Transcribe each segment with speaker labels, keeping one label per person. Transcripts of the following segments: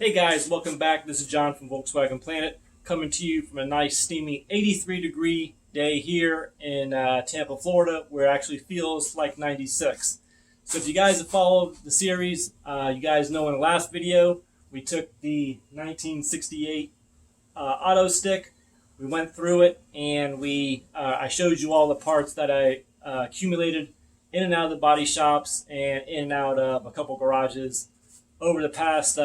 Speaker 1: Hey guys, welcome back. This is John from Volkswagen Planet, coming to you from a nice steamy 83-degree day here in Tampa, Florida, where it actually feels like 96. So if you guys have followed the series, you guys know in the last video we took the 1968 AutoStick, we went through it, and I showed you all the parts that I accumulated in and out of the body shops and in and out of a couple garages over the past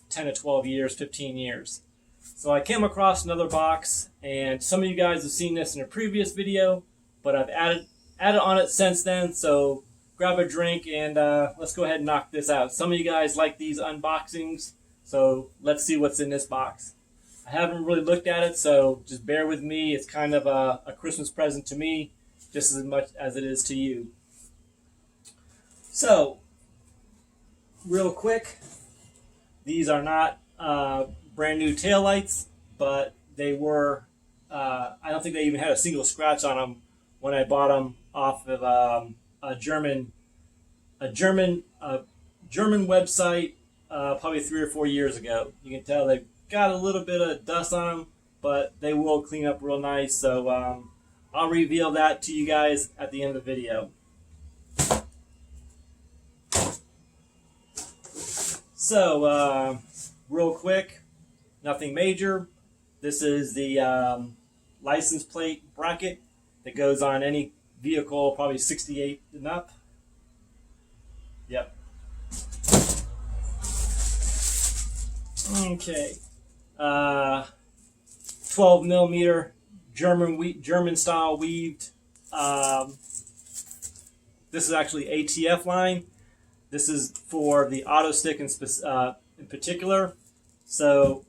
Speaker 1: 10 to 12 years, 15 years. So I came across another box, and some of you guys have seen this in a previous video, but I've added on it since then. So grab a drink and let's go ahead and knock this out. Some of you guys like these unboxings, so let's see what's in this box. I haven't really looked at it, so just bear with me. It's kind of a Christmas present to me, just as much as it is to you. So, real quick, these are not brand new taillights, but they were, I don't think they even had a single scratch on them when I bought them off of a German website probably 3 or 4 years ago. You can tell they've got a little bit of dust on them, but they will clean up real nice. So I'll reveal that to you guys at the end of the video. So, real quick, nothing major. This is the license plate bracket that goes on any vehicle, probably 68 and up. Yep. Okay. 12 millimeter German style weaved. This is actually ATF line. This is for the AutoStick in particular. So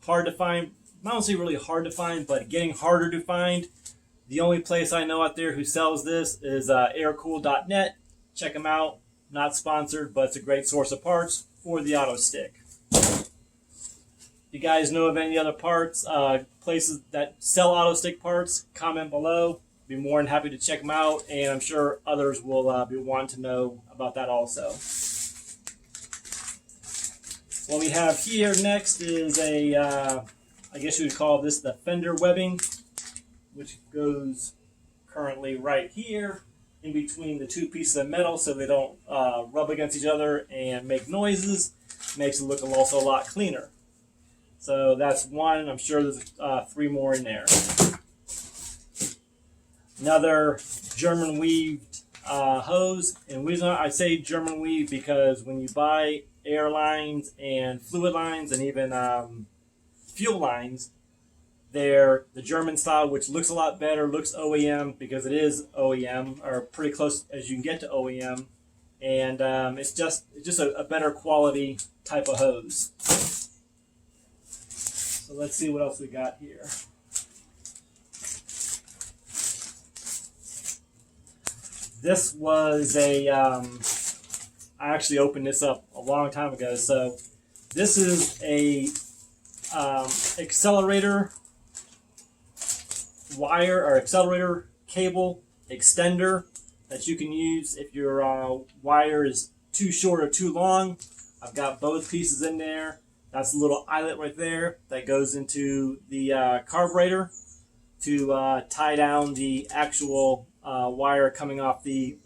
Speaker 1: hard to find. I don't say really hard to find, but getting harder to find. The only place I know out there who sells this is aircool.net. Check them out. Not sponsored, but it's a great source of parts for the AutoStick. If you guys know of any other parts, places that sell AutoStick parts, comment below. Be more than happy to check them out, and I'm sure others will be wanting to know about that also. What we have here next is I guess you would call this the fender webbing, which goes currently right here in between the two pieces of metal so they don't rub against each other and make noises. Makes it look also a lot cleaner. So that's one. I'm sure there's 3 more in there. Another German weaved hose, and the reason I say German weaved because when you buy air lines and fluid lines and even fuel lines, they're the German style, which looks a lot better, looks OEM because it is OEM, or pretty close as you can get to OEM, and it's just a better quality type of hose. So let's see what else we got here. This was I actually opened this up a long time ago. So this is a Accelerator wire or Accelerator cable extender that you can use if your wire is too short or too long. I've got both pieces in there. That's a little eyelet right there that goes into the carburetor to tie down the actual wire coming off the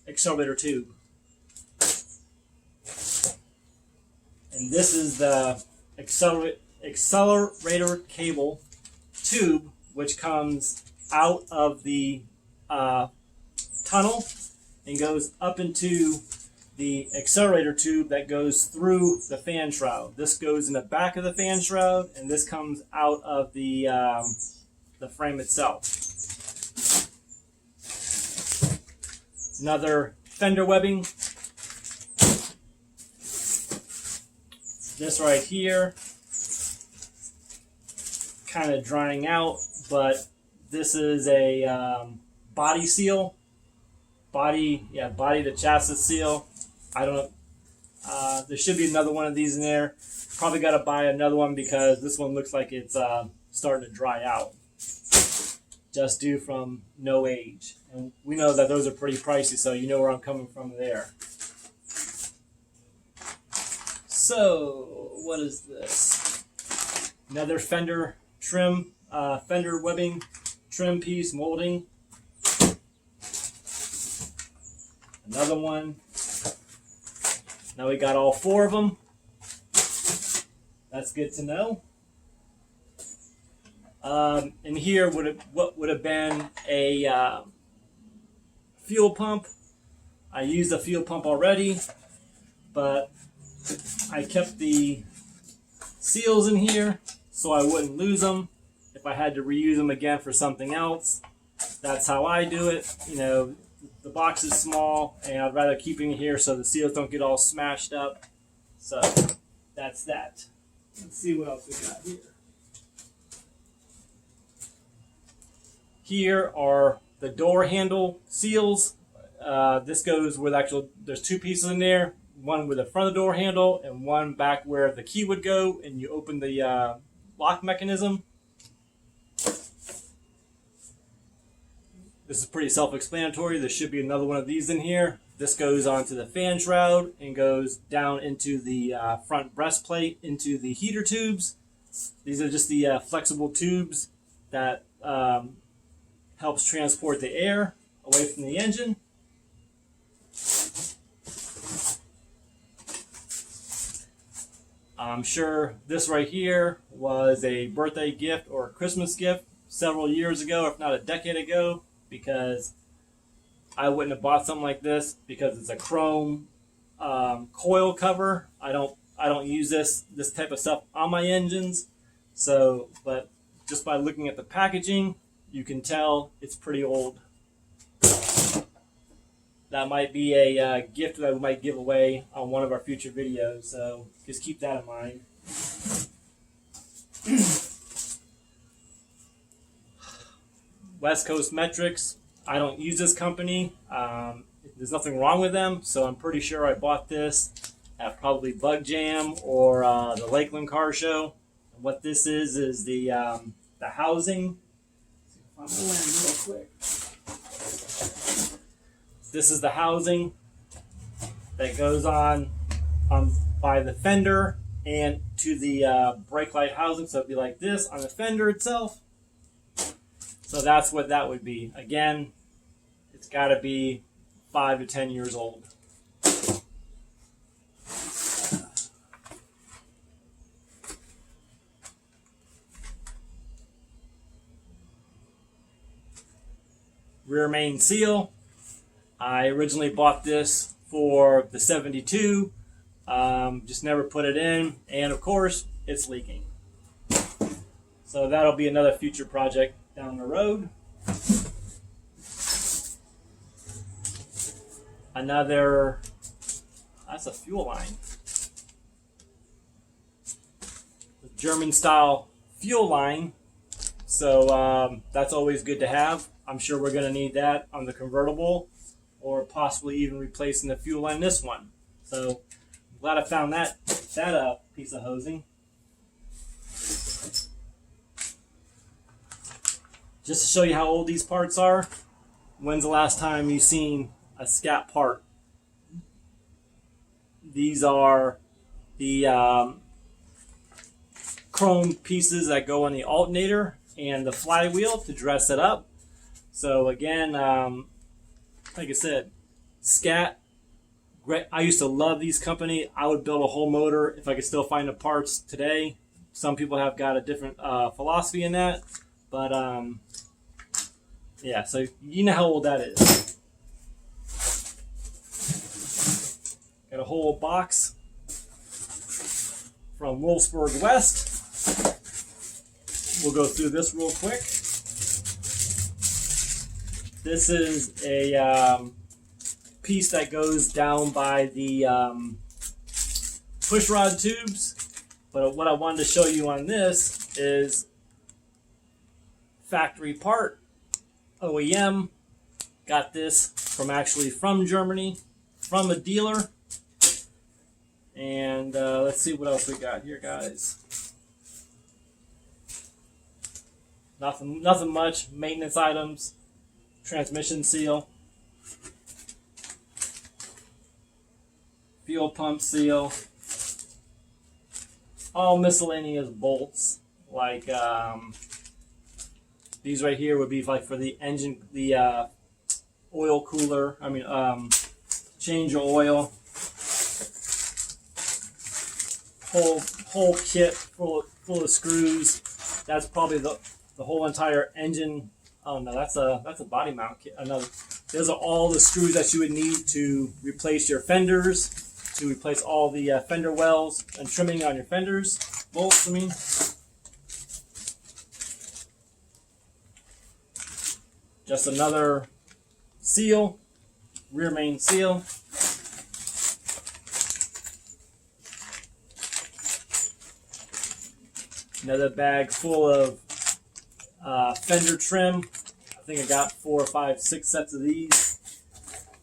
Speaker 1: accelerator tube. And this is the accelerator cable tube, which comes out of the tunnel and goes up into the accelerator tube that goes through the fan shroud. This goes in the back of the fan shroud, and this comes out of the frame itself. Another fender webbing. This right here, kind of drying out, but this is a body seal. Body to chassis seal. I don't know. There should be another one of these in there. Probably got to buy another one because this one looks like it's starting to dry out. Just due from no age. And we know that those are pretty pricey, so you know where I'm coming from there. So, what is this? Another fender trim, fender webbing trim piece molding. Another one. Now we got all 4 of them. That's good to know. And here what would have been a fuel pump. I used a fuel pump already, but I kept the seals in here so I wouldn't lose them if I had to reuse them again for something else. That's how I do it. You know, the box is small, and I'd rather keep it in here so the seals don't get all smashed up. So that's that. Let's see what else we got here. Here are the door handle seals. This goes with there's 2 pieces in there. One with the front of the door handle and one back where the key would go and you open the lock mechanism. This is pretty self-explanatory. There should be another one of these in here. This goes onto the fan shroud and goes down into the front breastplate into the heater tubes. These are just the flexible tubes that helps transport the air away from the engine. I'm sure this right here was a birthday gift or a Christmas gift several years ago, if not a decade ago, because I wouldn't have bought something like this because it's a chrome coil cover. I don't use this type of stuff on my engines. So, but just by looking at the packaging, you can tell it's pretty old. That might be a gift that we might give away on one of our future videos. So just keep that in mind. West Coast Metrics. I don't use this company. There's nothing wrong with them, so I'm pretty sure I bought this at probably Bug Jam or the Lakeland Car Show. And what this is the housing. I'm gonna land real quick. This is the housing that goes on by the fender and to the brake light housing. So it'd be like this on the fender itself. So that's what that would be. Again, it's got to be 5 to 10 years old. Rear main seal. I originally bought this for the 72. Just never put it in, and of course, it's leaking. So that'll be another future project down the road. Another, that's a fuel line. The German style fuel line. So that's always good to have. I'm sure we're going to need that on the convertible, or possibly even replacing the fuel line in this one. So I'm glad I found that piece of hosing. Just to show you how old these parts are, when's the last time you've seen a scat part? These are the chrome pieces that go on the alternator and the flywheel to dress it up. So again, like I said, scat, great. I used to love these company. I would build a whole motor if I could still find the parts today. Some people have got a different philosophy in that, but yeah, so you know how old that is. Got a whole box from Wolfsburg West. We'll go through this real quick. This is a piece that goes down by the push rod tubes. But what I wanted to show you on this is factory part, OEM. Got this from Germany, from a dealer. And let's see what else we got here, guys. Nothing much. Maintenance items. Transmission seal, fuel pump seal, all miscellaneous bolts, like these right here would be like for the engine, the oil cooler. I mean, change your oil. Whole kit full of screws. That's probably the whole entire engine. Oh no, that's a body mount kit. Another. Those are all the screws that you would need to replace your fenders, to replace all the fender wells and trimming on your fenders, bolts. I mean. Just another seal, rear main seal. Another bag full of fender trim. I think I got 4, 5, 6 sets of these.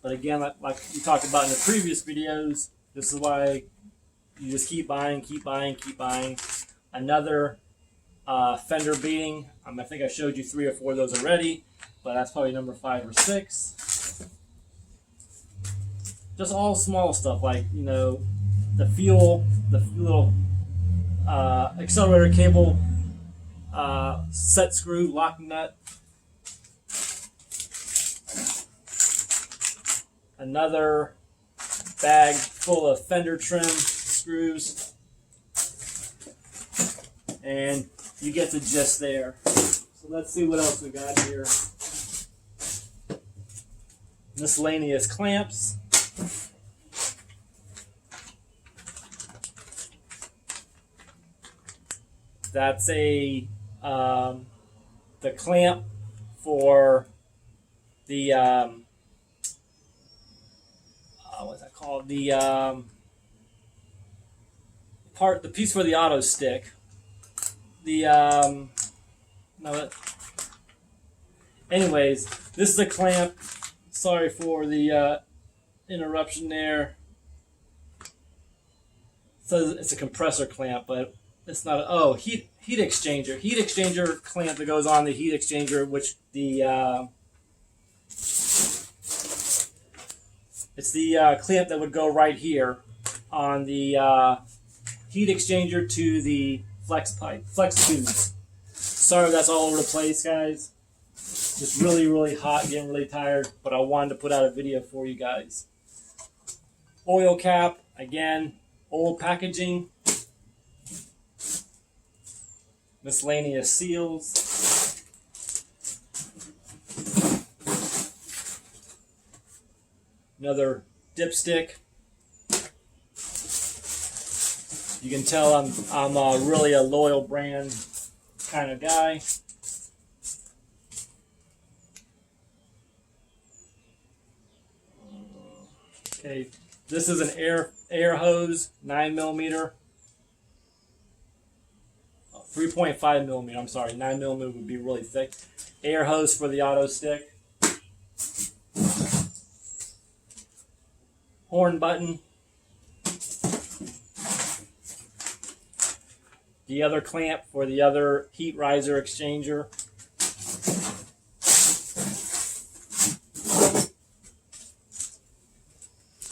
Speaker 1: But again, like we talked about in the previous videos, this is why you just keep buying, keep buying, keep buying. Another fender beading. I think I showed you 3 or 4 of those already, but that's probably number 5 or 6. Just all small stuff like, you know, the fuel, the little accelerator cable, set screw, lock nut. Another bag full of fender trim screws. And you get the gist there. So let's see what else we got here. Miscellaneous clamps. That's the clamp for the what's that called? The piece for the AutoStick. Anyways, this is a clamp. Sorry for the interruption there. So it's a compressor clamp, but it's not a heat exchanger clamp that goes on the heat exchanger, which it's the clamp that would go right here on the heat exchanger to the flex tubes. Sorry that's all over the place, guys. Just really, really hot, getting really tired, but I wanted to put out a video for you guys. Oil cap, again, old packaging. Miscellaneous seals. Another dipstick. You can tell I'm really a loyal brand kind of guy. Okay, this is an air hose, 9mm. 3.5 millimeter. I'm sorry, 9mm would be really thick. Air hose for the AutoStick. Horn button. The other clamp for the other heat riser exchanger.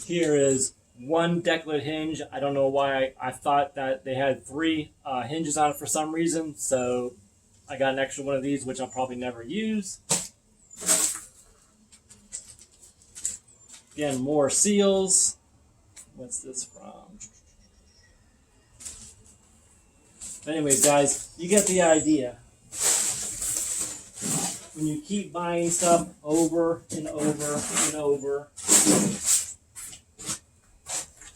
Speaker 1: Here is one decklet hinge. I don't know why I thought that they had 3 hinges on it for some reason, so I got an extra one of these, which I'll probably never use. Again, more seals. What's this from? Anyways, guys, you get the idea. When you keep buying stuff over and over and over,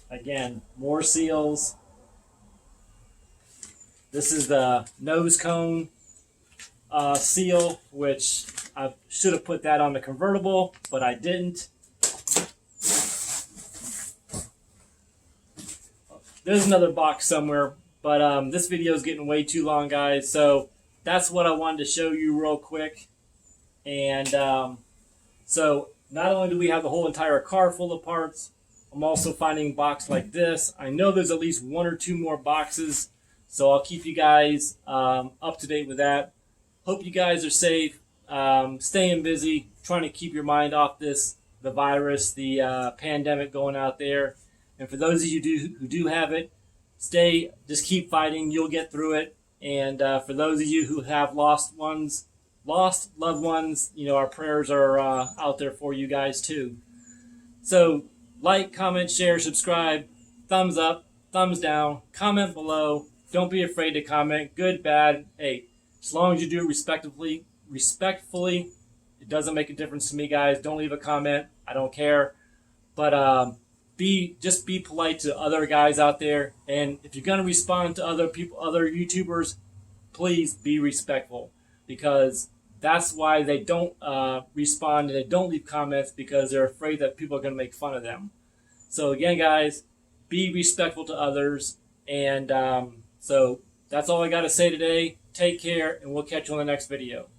Speaker 1: again, more seals. This is the nose cone seal, which I should have put that on the convertible, but I didn't. There's another box somewhere, but this video is getting way too long, guys. So that's what I wanted to show you real quick. And so not only do we have the whole entire car full of parts, I'm also finding a box like this. I know there's at least 1 or 2 more boxes, so I'll keep you guys up to date with that. Hope you guys are safe, staying busy, trying to keep your mind off the virus, the pandemic going out there. And for those of you who do have it, just keep fighting. You'll get through it. And for those of you who have lost loved ones, our prayers are out there for you guys too. So like, comment, share, subscribe, thumbs up, thumbs down, comment below. Don't be afraid to comment, good, bad. Hey, as long as you do it respectfully, it doesn't make a difference to me, guys. Don't leave a comment. I don't care. But just be polite to other guys out there. And if you're gonna respond to other people, other YouTubers, please be respectful, because that's why they don't respond and they don't leave comments, because they're afraid that people are gonna make fun of them. So again, guys, be respectful to others. And so that's all I got to say today. Take care, and we'll catch you on the next video.